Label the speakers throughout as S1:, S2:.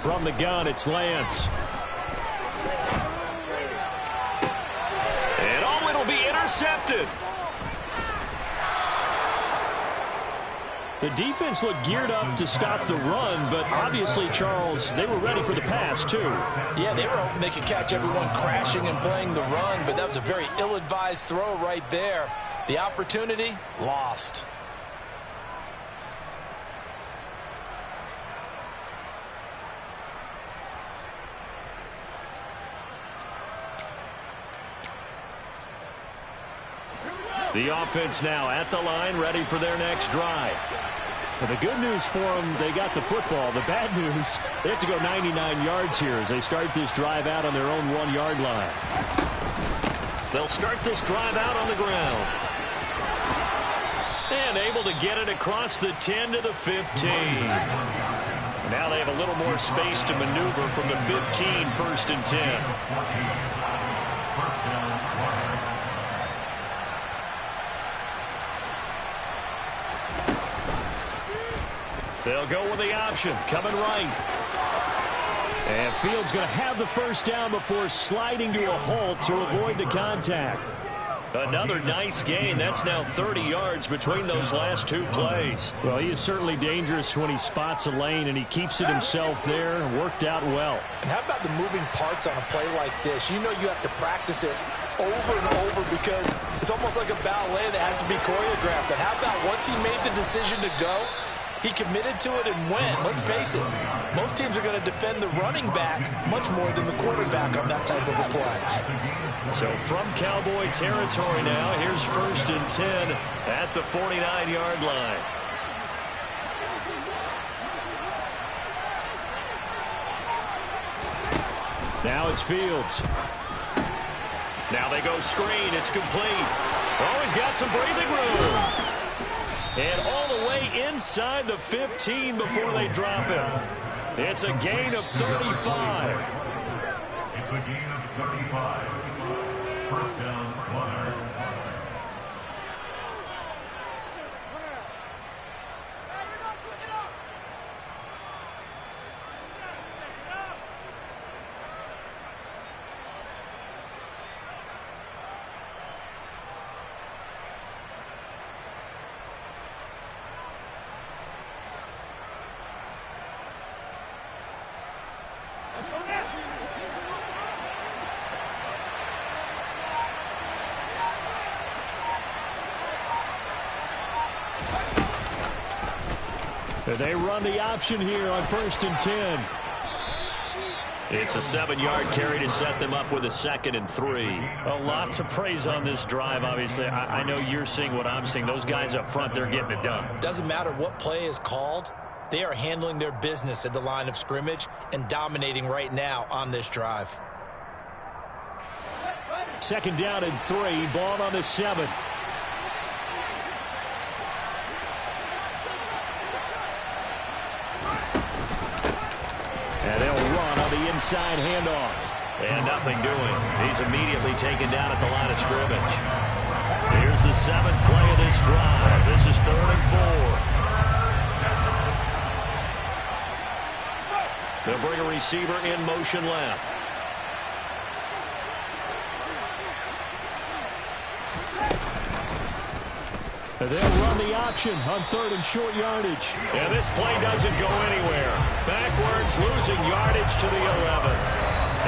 S1: From the gun, it's Lance. And oh, it'll be intercepted. The defense looked geared up to stop the run, but obviously, Charles, they were ready for the pass, too.
S2: Yeah, they were hoping they could catch everyone crashing and playing the run, but that was a very ill-advised throw right there. The opportunity, lost.
S1: The offense now at the line, ready for their next drive. Well, the good news for them, they got the football. The bad news, they have to go 99 yards here as they start this drive out on their own 1-yard line. They'll start this drive out on the ground. And able to get it across the 10 to the 15. Now they have a little more space to maneuver from the 15, first and 10. They'll go with the option, coming right. And Fields going to have the first down before sliding to a halt to avoid the contact. Another nice gain. That's now 30 yards between those last two plays. Well, he is certainly dangerous when he spots a lane, and he keeps it himself there. Worked out well.
S2: And how about the moving parts on a play like this? You know you have to practice it over and over because it's almost like a ballet that has to be choreographed. But how about once he made the decision to go, he committed to it and went. Let's face it, most teams are going to defend the running back much more than the quarterback on that type of a play.
S1: So from Cowboy territory now, here's first and 10 at the 49-yard line. Now it's Fields. Now they go screen. It's complete. Oh, he's got some breathing room. And all the way inside the 15 before they drop him. It's a gain of 35.
S3: It's a gain of 35. First down, 1 yard.
S1: They run the option here on first and 10. It's a 7-yard carry to set them up with a 2nd and 3. A lot to praise on this drive, obviously. I know you're seeing what I'm seeing. Those guys up front, they're getting it done.
S2: Doesn't matter what play is called. They are handling their business at the line of scrimmage and dominating right now on this drive.
S1: 2nd down and 3. Ball on the 7. And they'll run on the inside handoff. And nothing doing. He's immediately taken down at the line of scrimmage. Here's the 7th play of this drive. This is 3rd and 4. They'll bring a receiver in motion left. They'll run the option on 3rd and short yardage. And this play doesn't go anywhere. Backwards, losing yardage to the 11.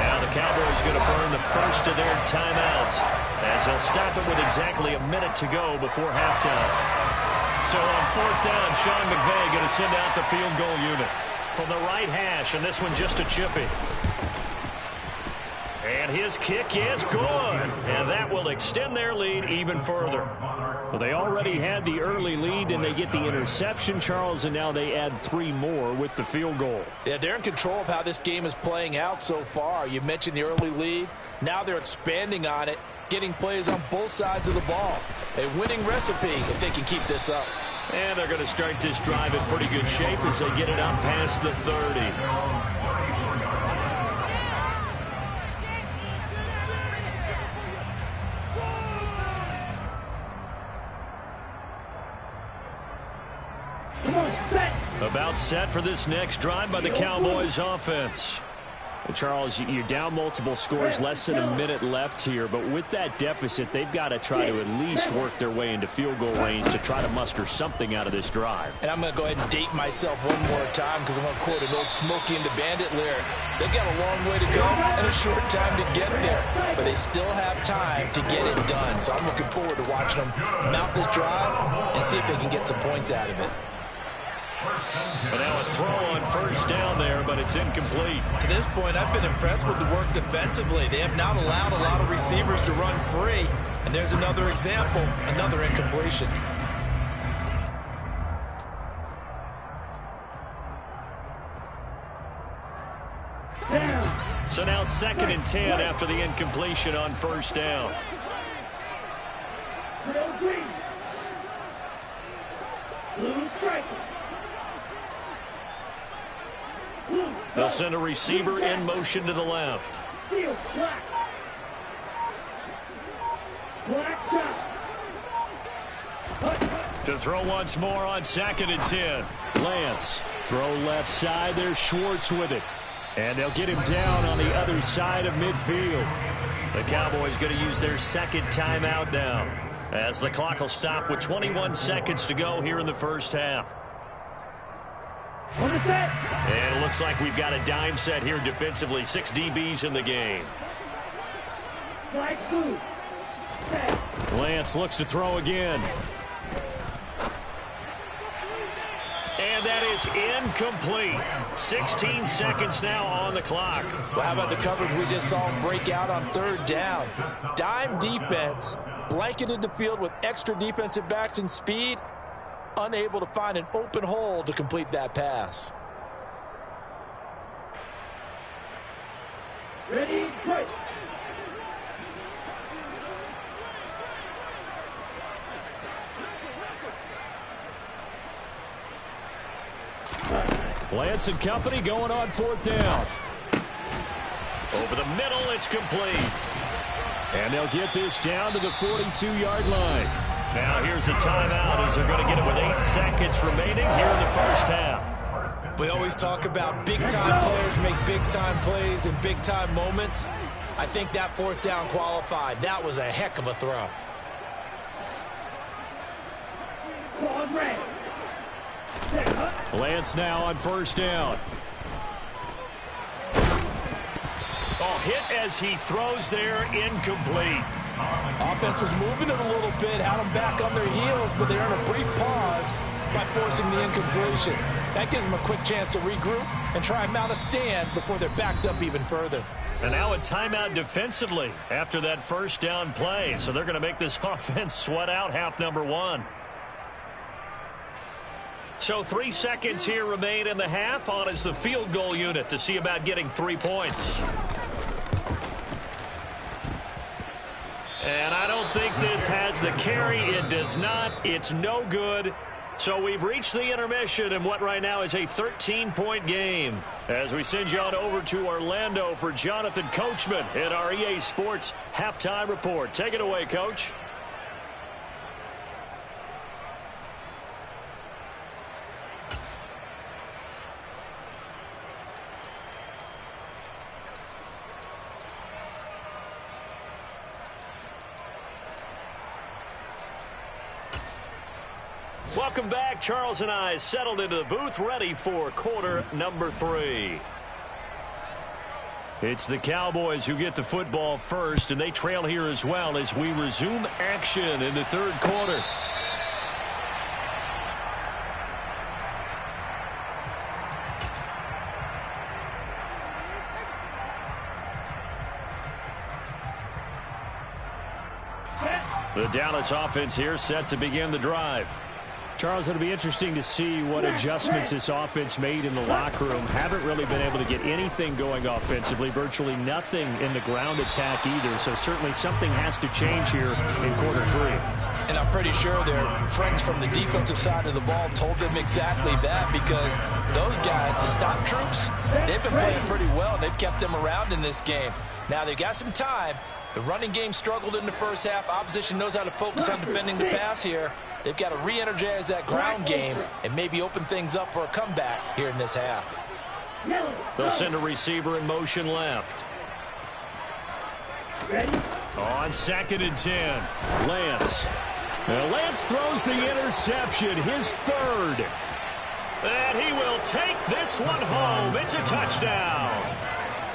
S1: Now the Cowboys going to burn the first of their timeouts as they'll stop it with exactly a minute to go before halftime. So on 4th down, Sean McVay going to send out the field goal unit from the right hash, and this one just a chippy. And his kick is good, and that will extend their lead even further. Well, they already had the early lead, and they get the interception, Charles, and now they add 3 more with the field goal.
S2: Yeah, they're in control of how this game is playing out so far. You mentioned the early lead. Now they're expanding on it, getting plays on both sides of the ball. A winning recipe if they can keep this up.
S1: And they're going to start this drive in pretty good shape as they get it up past the 30. About set for this next drive by the Cowboys offense.
S4: Well, Charles, you're down multiple scores, less than a minute left here, but with that deficit, they've got to try to at least work their way into field goal range to try to muster something out of this drive.
S2: And I'm going to go ahead and date myself one more time because I'm going to quote an old Smokey and the Bandit lyric. They've got a long way to go and a short time to get there, but they still have time to get it done. So I'm looking forward to watching them mount this drive and see if they can get some points out of it.
S1: But now a throw on first down there, but it's incomplete.
S2: To this point, I've been impressed with the work defensively. They have not allowed a lot of receivers to run free. And there's another example, another incompletion.
S1: So now 2nd and 10 after the incompletion on first down. They'll send a receiver in motion to the left. To throw once more on 2nd and 10.
S4: Lance, throw left side. There's Schwartz with it. And they'll get him down on the other side of midfield.
S1: The Cowboys going to use their second timeout now, as the clock will stop with 21 seconds to go here in the first half. And it looks like we've got a dime set here defensively. 6 DBs in the game.
S4: Lance looks to throw again.
S1: And that is incomplete. 16 seconds now on the clock.
S2: Well, how about the coverage we just saw break out on 3rd down? Dime defense, blanketed the field with extra defensive backs and speed, unable to find an open hole to complete that pass.
S5: Ready, break.
S4: Lance and company going on 4th down.
S1: Over the middle, it's complete.
S4: And they'll get this down to the 42-yard line.
S1: Now here's a timeout as they're going to get it with 8 seconds remaining here in the first half.
S2: We always talk about big-time players make big-time plays in big-time moments. I think that 4th down qualified. That was a heck of a throw.
S4: Lance now on 1st down.
S1: Oh, hit as he throws there, incomplete.
S2: Offense was moving it a little bit, had them back on their heels, but they earned a brief pause by forcing the incompletion. That gives them a quick chance to regroup and try and mount a stand before they're backed up even further.
S1: And now a timeout defensively after that first down play. So they're going to make this offense sweat out half number 1. So 3 seconds here remain in the half. On is the field goal unit to see about getting 3 points. And I don't think this has the carry. It does not. It's no good. So we've reached the intermission in what right now is a 13-point game. As we send you on over to Orlando for Jonathan Coachman in our EA Sports Halftime Report. Take it away, Coach. Welcome back. Charles and I settled into the booth, ready for quarter number 3. It's the Cowboys who get the football first, and they trail here as well as we resume action in the 3rd quarter. The Dallas offense here set to begin the drive.
S4: Charles, it'll be interesting to see what adjustments this offense made in the locker room. Haven't really been able to get anything going offensively, virtually nothing in the ground attack either. So certainly something has to change here in quarter 3.
S2: And I'm pretty sure their friends from the defensive side of the ball told them exactly that, because those guys, the stop troops, they've been playing pretty well. They've kept them around in this game. Now they've got some time, The running game struggled in the first half. Opposition knows how to focus on defending the pass here. They've got to re-energize that ground game and maybe open things up for a comeback here in this half.
S1: They'll send a receiver in motion left. On 2nd and 10, Lance. Lance throws the interception, his third. And he will take this one home. It's a touchdown.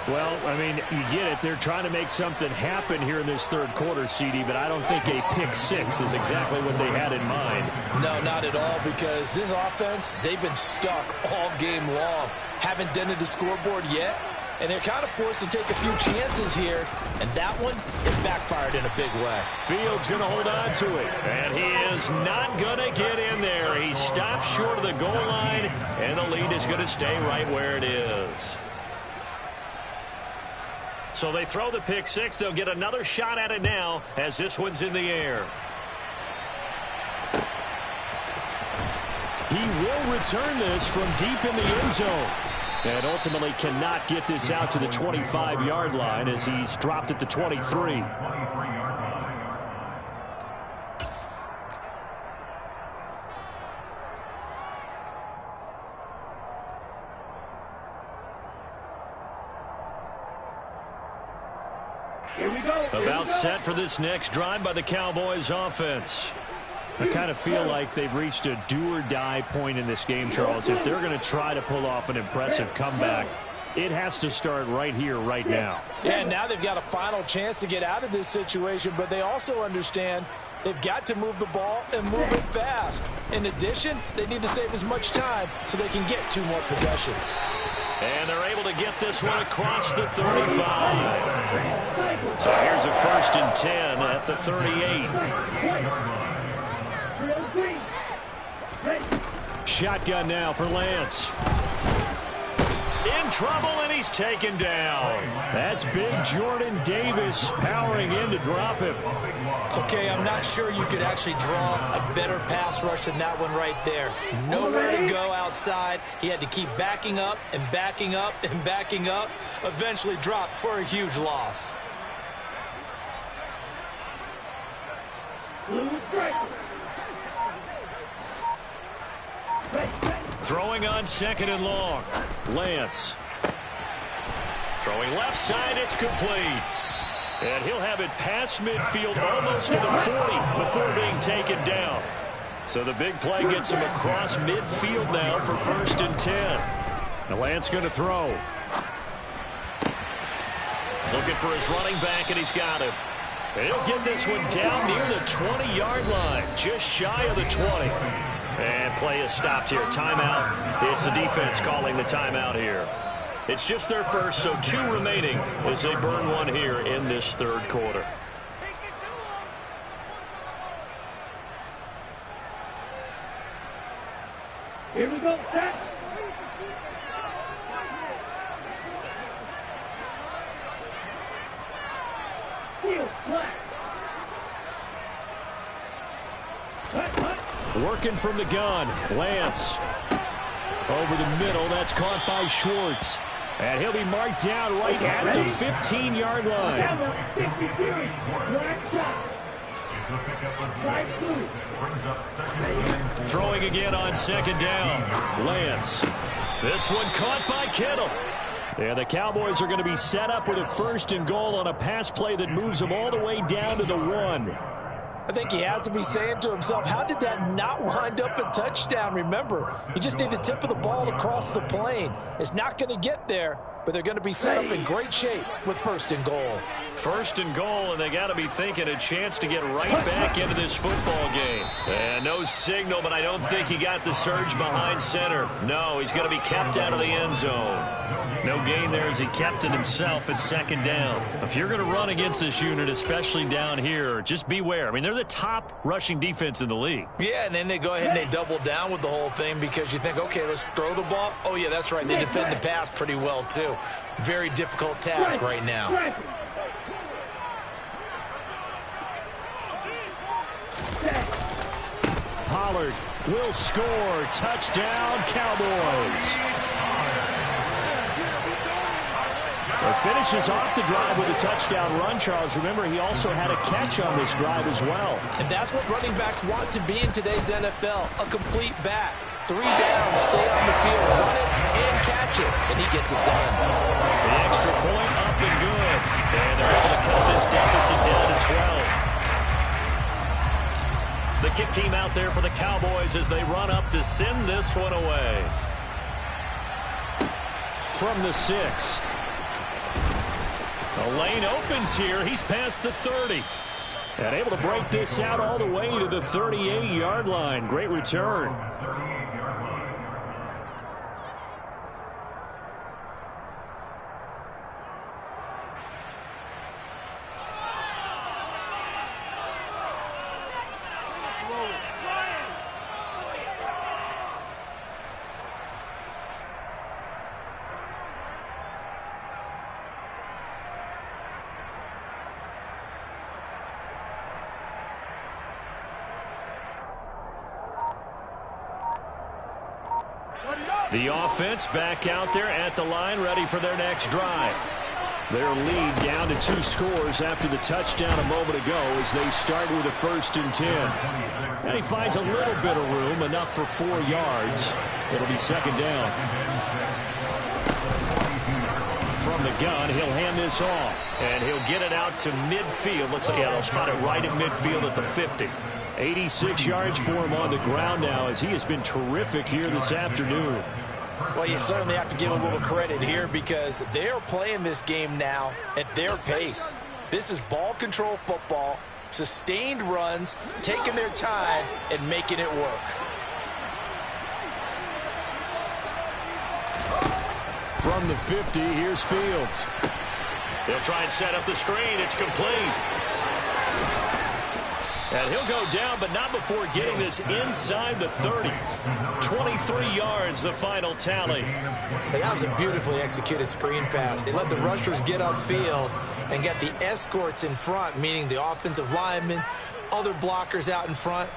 S1: Well, I mean, you get it. They're trying to make something happen here in this third quarter, CD, but I don't think a pick six is exactly what they had in mind.
S2: No, not at all, because this offense, they've been stuck all game long. Haven't dented the scoreboard yet, and they're kind of forced to take a few chances here, and that one, it backfired in a big way.
S1: Fields going to hold on to it, and he is not going to get in there. He stops short of the goal line, and the lead is going to stay right where it is. So they throw the pick six. They'll get another shot at it now as this one's in the air.
S4: He will return this from deep in the end zone. And ultimately cannot get this out to the 25-yard line as he's dropped at the 23.
S1: About set for this next drive by the Cowboys offense.
S4: I kind of feel like they've reached a do-or-die point in this game, Charles. If they're going to try to pull off an impressive comeback, it has to start right here, right now.
S2: Yeah, now they've got a final chance to get out of this situation, but they also understand they've got to move the ball and move it fast. In addition, they need to save as much time so they can get 2 more possessions.
S1: And they're able to get this one across the 35. So here's a 1st and 10 at the 38.
S4: Shotgun now for Lance.
S1: In trouble, and he's taken down.
S4: That's big Jordan Davis powering in to drop him.
S2: Okay, I'm not sure you could actually draw a better pass rush than that one right there. Nowhere to go outside. He had to keep backing up and backing up and backing up. Eventually dropped for a huge loss.
S1: Throwing on 2nd and long. Lance. Throwing left side, it's complete. And he'll have it past midfield almost to the 40 before being taken down. So the big play gets him across midfield now for 1st and 10.
S4: The Lance going to throw.
S1: Looking for his running back, and he's got him. And he'll get this one down near the 20-yard line, just shy of the 20. And play is stopped here. Timeout. It's the defense calling the timeout here. It's just their first, so 2 remaining as they burn one here in this third quarter.
S5: Here we go. Set.
S4: Working from the gun. Lance. Over the middle. That's caught by Schwartz. And he'll be marked down right at the 15-yard line.
S1: Throwing again on 2nd down. Lance. This one caught by Kittle.
S4: And the Cowboys are going to be set up with a 1st and goal on a pass play that moves them all the way down to the 1.
S2: I think he has to be saying to himself, how did that not wind up a touchdown? Remember, you just need the tip of the ball to cross the plane. It's not going to get there, but they're going to be set up in great shape with 1st and goal.
S1: 1st and goal, and they got to be thinking a chance to get right back into this football game. And no signal, but I don't think he got the surge behind center. No, he's going to be kept out of the end zone. No gain there as he kept it himself at 2nd down. If you're going to run against this unit, especially down here, just beware. I mean, they're the top rushing defense in the league.
S2: Yeah, and then they go ahead and they double down with the whole thing because you think, okay, let's throw the ball. Oh, yeah, that's right. They defend the pass pretty well, too. Very difficult task right now.
S4: Pollard will score. Touchdown, Cowboys. Finishes off the drive with a touchdown run, Charles. Remember, he also had a catch on this drive as well.
S2: And that's what running backs want to be in today's NFL, a complete back. 3 down, stay on the field, run it, and catch it. And he gets it done.
S1: The extra point up and good. And they're able to cut this deficit down to 12. The kick team out there for the Cowboys as they run up to send this one away.
S4: From the 6.
S1: The lane opens here. He's past the 30.
S4: And able to break this out all the way to the 38-yard line. Great return.
S1: The offense back out there at the line, ready for their next drive.
S4: Their lead down to 2 scores after the touchdown a moment ago as they start with a 1st and 10. And he finds a little bit of room, enough for 4 yards. It'll be 2nd down. From the gun, he'll hand this off.
S1: And he'll get it out to midfield. Looks like, yeah, they'll spot it right at midfield at the 50.
S4: 86 yards for him on the ground now as he has been terrific here this afternoon.
S2: Well, you certainly have to give a little credit here because they're playing this game now at their pace. This is ball control football, sustained runs, taking their time and making it work.
S4: From the 50, here's Fields.
S1: They'll try and set up the screen. It's complete. And he'll go down, but not before getting this inside the 30. 23 yards, the final tally.
S2: And that was a beautifully executed screen pass. They let the rushers get upfield and get the escorts in front, meaning the offensive linemen, other blockers out in front,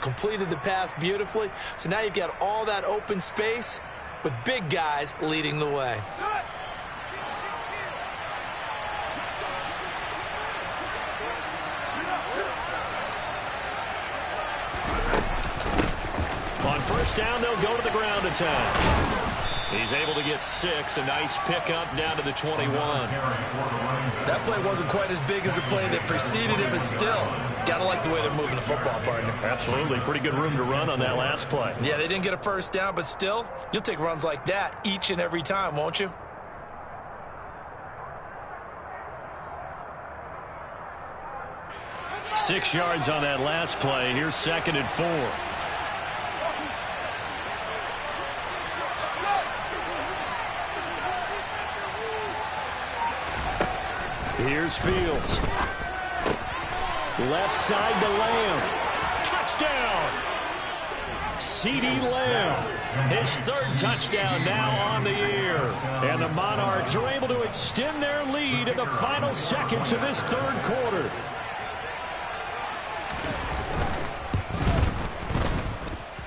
S2: completed the pass beautifully. So now you've got all that open space with big guys leading the way.
S1: On 1st down, they'll go to the ground attack. He's able to get 6. A nice pickup down to the 21.
S2: That play wasn't quite as big as the play that preceded it, but still, gotta like the way they're moving the football, partner.
S1: Absolutely. Pretty good room to run on that last play.
S2: Yeah, they didn't get a 1st down, but still, you'll take runs like that each and every time, won't you?
S1: Six yards on that last play. Here's 2nd and 4.
S4: Here's Fields. Left side to Lamb.
S1: Touchdown!
S4: CeeDee Lamb.
S1: His 3rd touchdown now on the year.
S4: And the Monarchs are able to extend their lead in the final seconds of this 3rd quarter.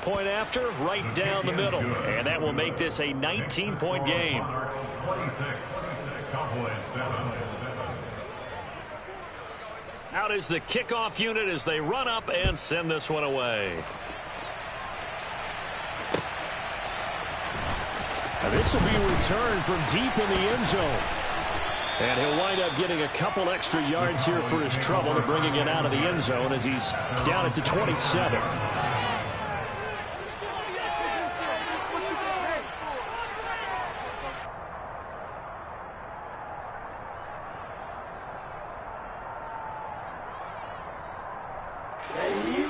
S1: Point after, right down the middle. And that will make this a 19-point game.
S3: 26, Cowboys 7.
S1: Out is the kickoff unit as they run up and send this one away.
S4: Now this will be returned from deep in the end zone. And he'll wind up getting a couple extra yards here for his trouble to bringing it out of the end zone as he's down at the 27.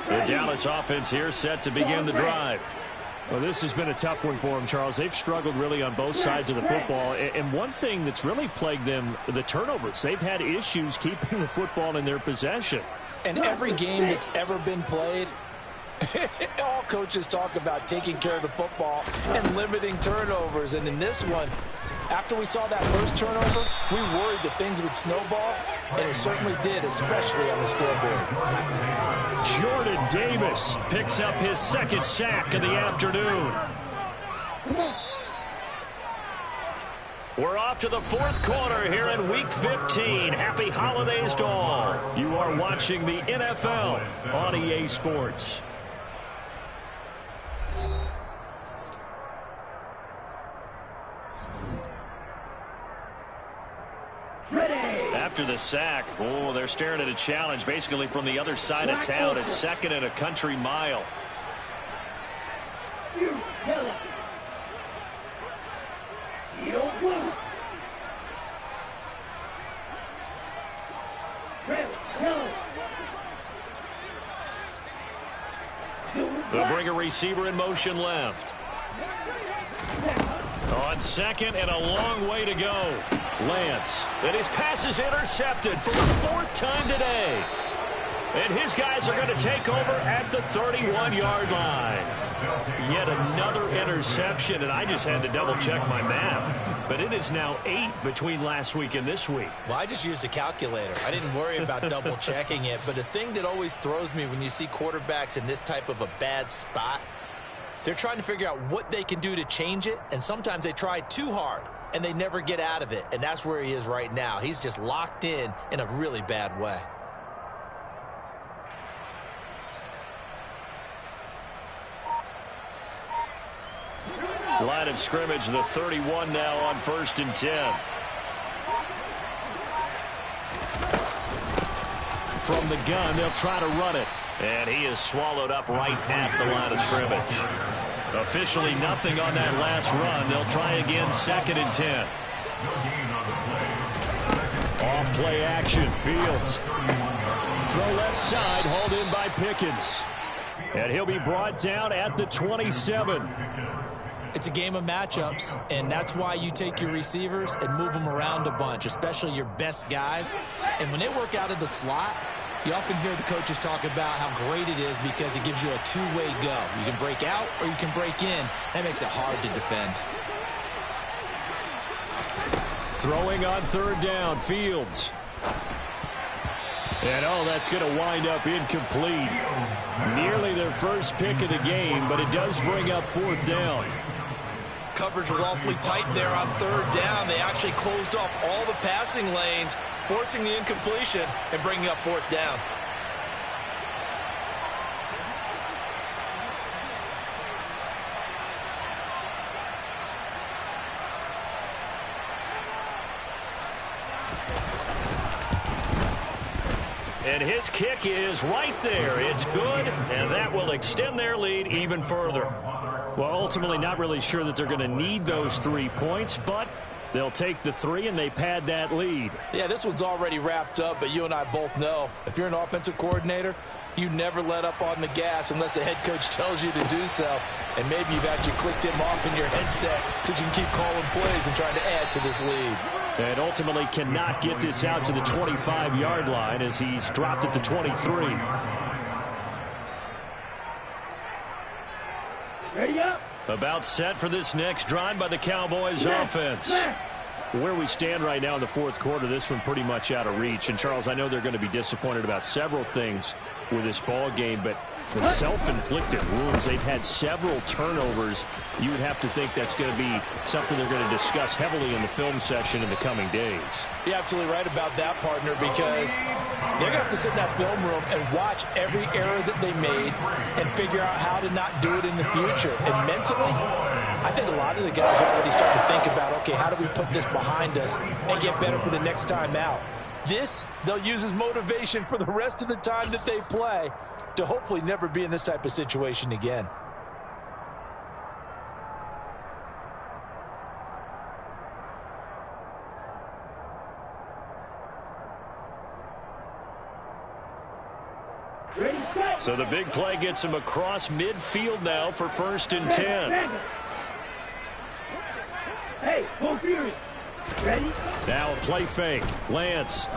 S1: The Dallas offense here set to begin the drive.
S4: Well, this has been a tough one for them, Charles. They've struggled really on both sides of the football. And one thing that's really plagued them, the turnovers. They've had issues keeping the football in their possession.
S2: And every game that's ever been played, all coaches talk about taking care of the football and limiting turnovers. And in this one, after we saw that first turnover, we worried that things would snowball, and it certainly did, especially on the scoreboard.
S1: Jordan Davis picks up his 2nd sack of the afternoon. We're off to the fourth quarter here in Week 15. Happy holidays to all. You are watching the NFL on EA Sports. After the sack, they're staring at a challenge basically from the other side of town. It's second and a country mile. They'll bring a receiver in motion left. On second and a long way to go. Lance. And his pass is intercepted for the fourth time today. And his guys are going to take over at the 31-yard line. Yet another interception, and I just had to double-check my math. But it is now 8 between last week and this week.
S2: Well, I just used a calculator. I didn't worry about double-checking it. But the thing that always throws me when you see quarterbacks in this type of a bad spot, they're trying to figure out what they can do to change it, and sometimes they try too hard, and they never get out of it. And that's where he is right now. He's just locked in a really bad way.
S1: Line of scrimmage, the 31 now on 1st and 10. From the gun, they'll try to run it. And he is swallowed up right at the line of scrimmage. Officially nothing on that last run. They'll try again, 2nd and 10. Off play action, Fields. Throw left side, hauled in by Pickens. And he'll be brought down at the 27.
S2: It's a game of matchups, and that's why you take your receivers and move them around a bunch, especially your best guys. And when they work out of the slot, you often hear the coaches talk about how great it is because it gives you a two-way go. You can break out or you can break in. That makes it hard to defend.
S4: Throwing on 3rd down, Fields. And, that's going to wind up incomplete. Nearly their first pick of the game, but it does bring up 4th down.
S2: Coverage was awfully tight there on 3rd down. They actually closed off all the passing lanes, forcing the incompletion and bringing up 4th down.
S1: And his kick is right there. It's good, and that will extend their lead even further.
S4: Well, ultimately not really sure that they're going to need those 3 points, but they'll take the 3 and they pad that lead.
S2: Yeah, this one's already wrapped up, but you and I both know if you're an offensive coordinator, you never let up on the gas unless the head coach tells you to do so. And maybe you've actually clicked him off in your headset so you can keep calling plays and trying to add to this lead.
S4: And ultimately cannot get this out to the 25-yard line as he's dropped at the 23.
S5: Ready up.
S1: About set for this next drive by the Cowboys offense.
S4: Where we stand right now in the 4th quarter, this one pretty much out of reach. And, Charles, I know they're going to be disappointed about several things with this ball game, but the self-inflicted wounds, they've had several turnovers. You would have to think that's going to be something they're going to discuss heavily in the film session in the coming days.
S2: You're absolutely right about that, partner, because they're going to have to sit in that film room and watch every error that they made and figure out how to not do it in the future. And mentally, I think a lot of the guys are already starting to think about, okay, how do we put this behind us and get better for the next time out? This, they'll use as motivation for the rest of the time that they play to hopefully never be in this type of situation again.
S1: So the big play gets him across midfield now for 1st and 10.
S5: Hey, go Fury. Ready?
S4: Now a play fake. Lance.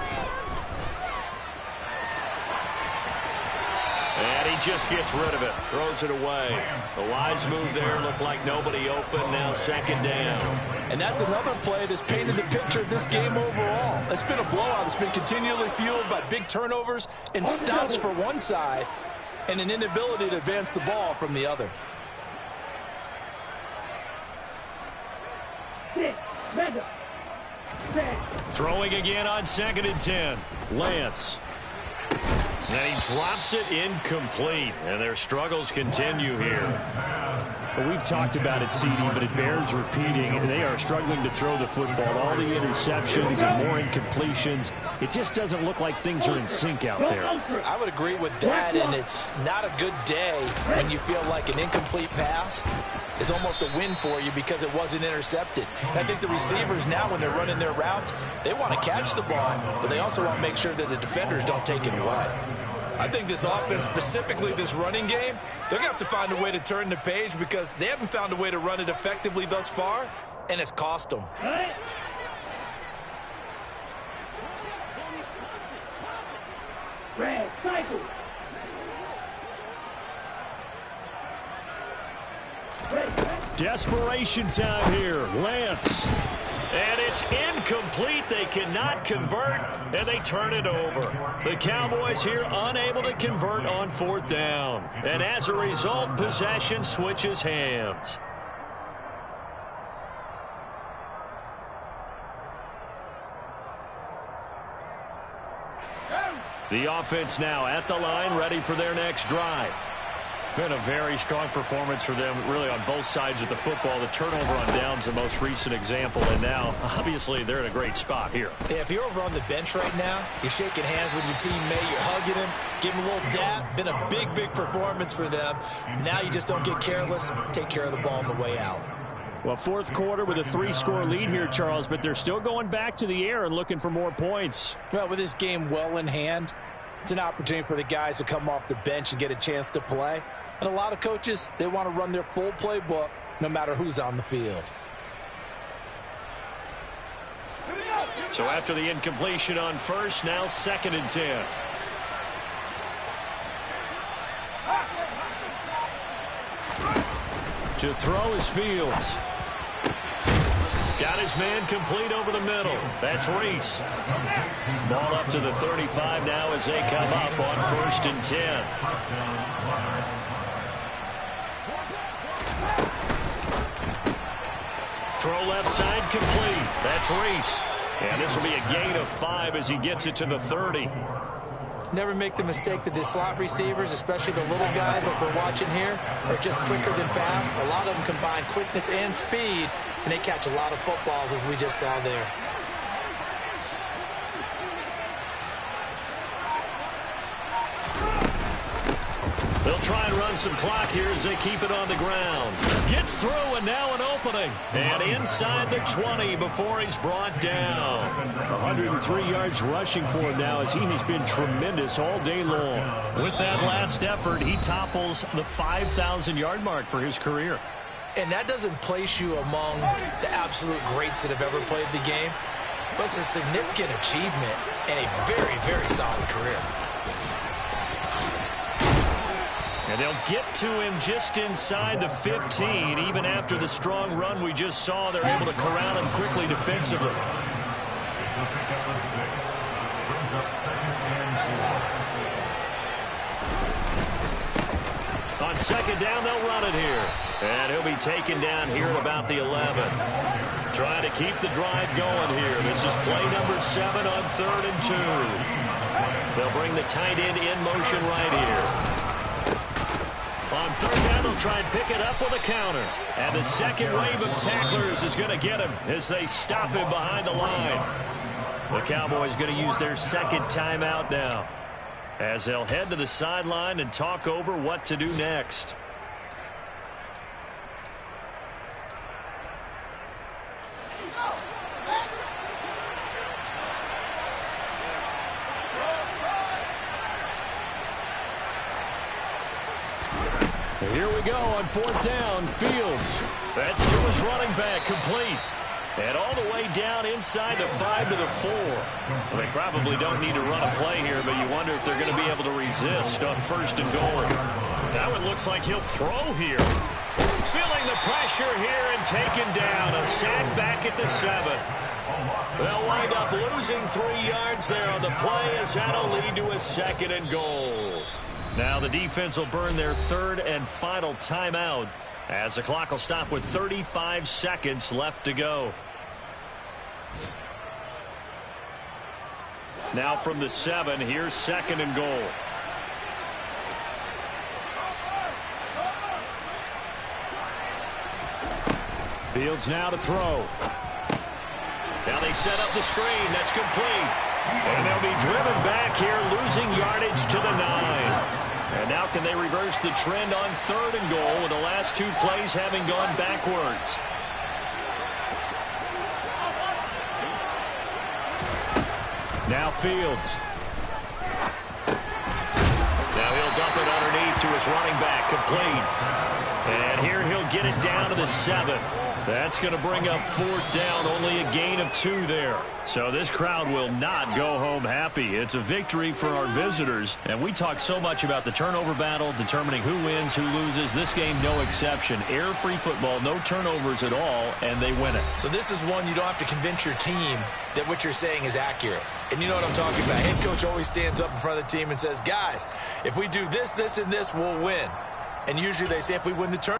S1: And he just gets rid of it. Throws it away. The wise move there. Looked like nobody open. Now 2nd down.
S2: And that's another play that's painted the picture of this game overall. It's been a blowout. It's been continually fueled by big turnovers and stops for one side and an inability to advance the ball from the other.
S4: Throwing again on 2nd and 10. Lance. And he drops it incomplete. And their struggles continue here. Well, we've talked about it, CD, but it bears repeating. They are struggling to throw the football. All the interceptions and more incompletions. It just doesn't look like things are in sync out there.
S2: I would agree with that, and it's not a good day when you feel like an incomplete pass is almost a win for you because it wasn't intercepted. And I think the receivers now, when they're running their routes, they want to catch the ball, but they also want to make sure that the defenders don't take it away.
S6: I think this offense, specifically this running game, they're going to have to find a way to turn the page because they haven't found a way to run it effectively thus far, and it's cost them.
S5: Red cycle.
S4: Desperation time here. Lance. And it's incomplete. They cannot convert, and they turn it over. The Cowboys here unable to convert on 4th down. And as a result, possession switches hands. The offense now at the line, ready for their next drive. Been a very strong performance for them, really, on both sides of the football. The turnover on downs, the most recent example, and now, obviously, they're in a great spot here.
S6: Yeah, if you're over on the bench right now, you're shaking hands with your teammate, you're hugging him, giving him a little dap. Been a big, big performance for them. Now you just don't get careless. Take care of the ball on the way out.
S4: Well, 4th quarter with a 3-score lead here, Charles, but they're still going back to the air and looking for more points.
S2: Well, with this game well in hand, it's an opportunity for the guys to come off the bench and get a chance to play. And a lot of coaches, they want to run their full playbook no matter who's on the field.
S4: So after the incompletion on 1st, now 2nd and 10. To throw is Fields. Got his man complete over the middle. That's Reese. Ball up to the 35 now as they come up on 1st and 10. Throw left side complete. That's Reese. And this will be a gain of 5 as he gets it to the 30.
S2: Never make the mistake that the slot receivers, especially the little guys like we're watching here, are just quicker than fast. A lot of them combine quickness and speed, and they catch a lot of footballs, as we just saw there.
S4: They'll try and run some clock here as they keep it on the ground. Gets through, and now an opening. And inside the 20 before he's brought down. 103 yards rushing for him now as he has been tremendous all day long. With that last effort, he topples the 5,000-yard mark for his career.
S2: And that doesn't place you among the absolute greats that have ever played the game. But it's a significant achievement and a very, very solid career.
S4: And they'll get to him just inside the 15. Even after the strong run we just saw, they're able to corral him quickly defensively. On 2nd down, they'll run it here. And he'll be taken down here at about the 11. Trying to keep the drive going here. This is play number 7 on 3rd and 2. They'll bring the tight end in motion right here. On 3rd down, they'll try and pick it up with a counter. And the second wave of tacklers is going to get him as they stop him behind the line. The Cowboys going to use their 2nd timeout now, as they'll head to the sideline and talk over what to do next. Here we go on 4th down. Fields. That's to his running back, complete. And all the way down inside the 5 to the 4. Well, they probably don't need to run a play here, but you wonder if they're going to be able to resist on 1st and goal. Now it looks like he'll throw here. Feeling the pressure here and taken down. A sack back at the 7. They'll wind up losing 3 yards there on the play, as that'll lead to a 2nd and goal. Now the defense will burn their 3rd and final timeout, as the clock will stop with 35 seconds left to go. Now from the 7, here's 2nd and goal. Fields now to throw. Now they set up the screen. That's complete. And they'll be driven back here, losing yardage to the 9. And now can they reverse the trend on 3rd and goal with the last 2 plays having gone backwards? Now Fields. Now he'll dump it underneath to his running back, complete. And here he'll get it down to the 7. That's going to bring up 4th down, only a gain of 2 there. So this crowd will not go home happy. It's a victory for our visitors. And we talk so much about the turnover battle, determining who wins, who loses. This game, no exception. Air-free football, no turnovers at all, and they win it.
S6: So this is one you don't have to convince your team that what you're saying is accurate. And you know what I'm talking about. Head coach always stands up in front of the team and says, guys, if we do this, this, and this, we'll win. And usually they say if we win the turnover,